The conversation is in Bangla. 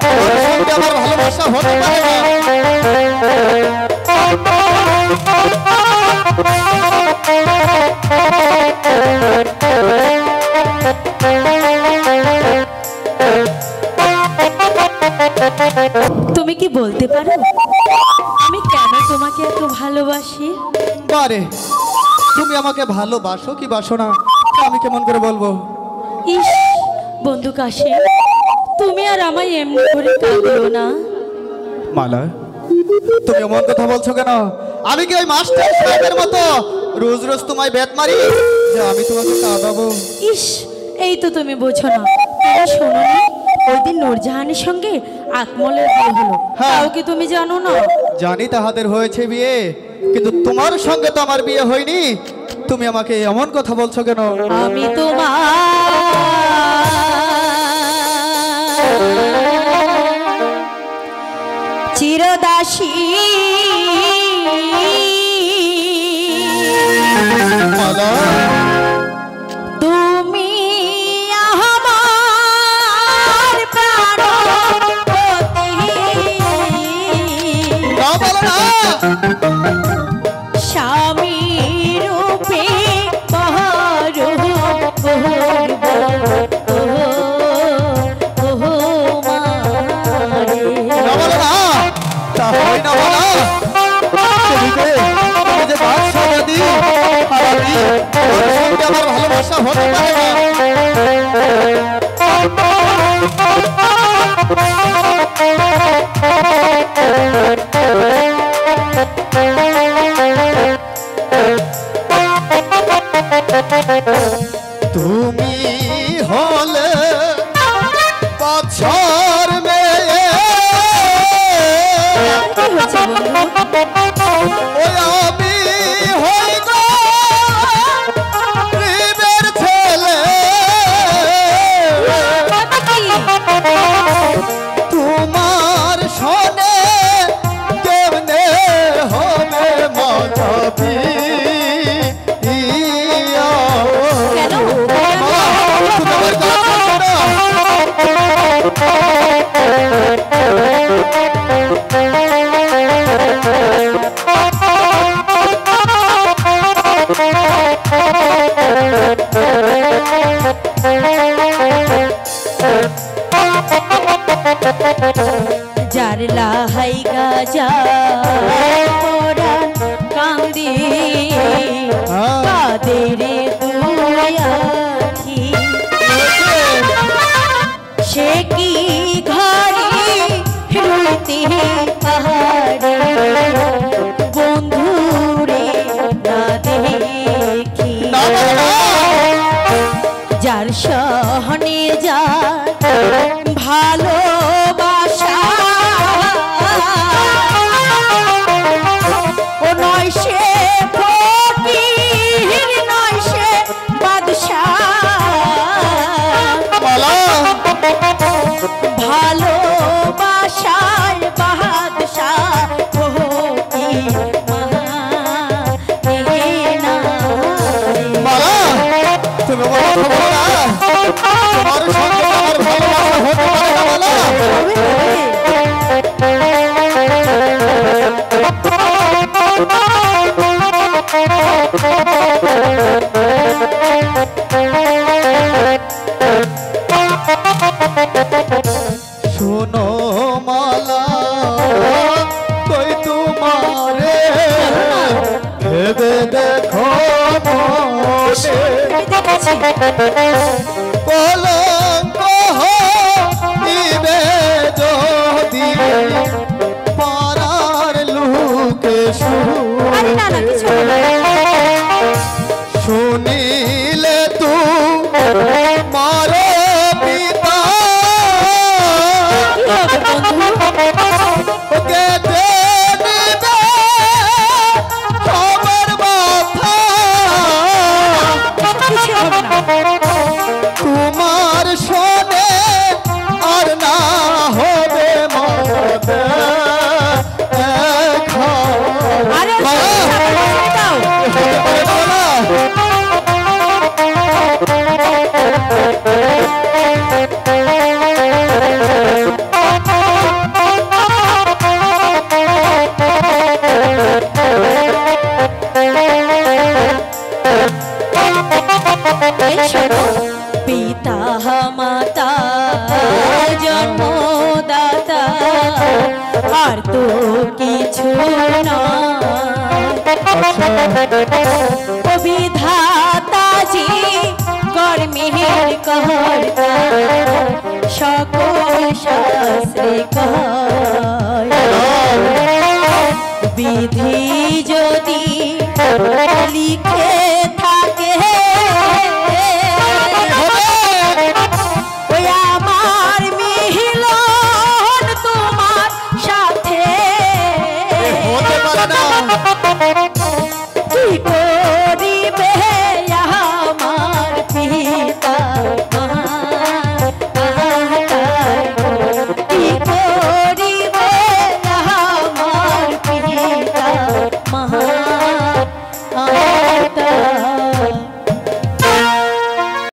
তোর সঙ্গে আমার ভালোবাসা হতে পারে না। তুমি কি বলতে পারো আমি কেন তোমাকে এত ভালোবাসি? বারে, তুমি আমাকে ভালোবাসো কি বাসো না আমি কেমন করে বলবো? ইস বন্ধু কাশিম, তুমি আর আমায় এমনি করে কাঁদিও না। মালা, তুমি এমন কথা বলছো কেন? আমি কি ওই মাস্টার সাহেবের মতো রোজ রোজ তোমায় বেত মারি যে আমি তোমাকে কাঁদাবো? ইস, এই তো তুমি বোঝো না। তুমি শোনো নি, ওই দিন নূরজাহানের সঙ্গে আকমলের বিয়ে হলো, হ্যাঁ। তাও কি তুমি জানো না? জানি তাহাদের হয়েছে বিয়ে, কিন্তু তোমার সঙ্গে তো আমার বিয়ে হয়নি। তুমি আমাকে এমন কথা বলছো কেন? আমি তোমার চিরদাসী, মালা, তুমি আমার প্রাণপতি, না বলো না। স্বামী রূপে বহর করব তোমারে। না বলো না, তা হয় না মালা। তুমি যে বাদশাহবাদী, আর আমি, তোর সঙ্গে আমার ভালোবাসা হতে পারে না। তুমি হলে বছর মেয়ে, কি হচ্ছে বন্ধু? ওই আমি হই গো গরিবের ছেলে। তোমার শোনে কেমনে হবে মাধবী? কেন? তুমি আমার কথা শোনো না। যার লাহাই গাজা পরাণ কান্দি, কাদের দুই আখি, সে কি ঘরে রুতি পাহাড়ে বন্ধুরে না দেখি, যার সহনে যার ভালোবাসা, ও নয় সে ফকির, নয় সে বাদশাহ, ভালোবাসার বাদশাহ ফকির না। তুমি তোমার সঙ্গে আমার ভালোবাসা হতে পারে না মালা। মাতা জন্মদাতা আর তো কিছু না বিধাতা জি কর্মের কর্তা সকল শাস্ত্রে কয় বিধি যদি লিখে থাকে ওই আমার মিলন তোমার সাথে কি করিবে আমার পিতা কি করিবে আমার পিতা মহা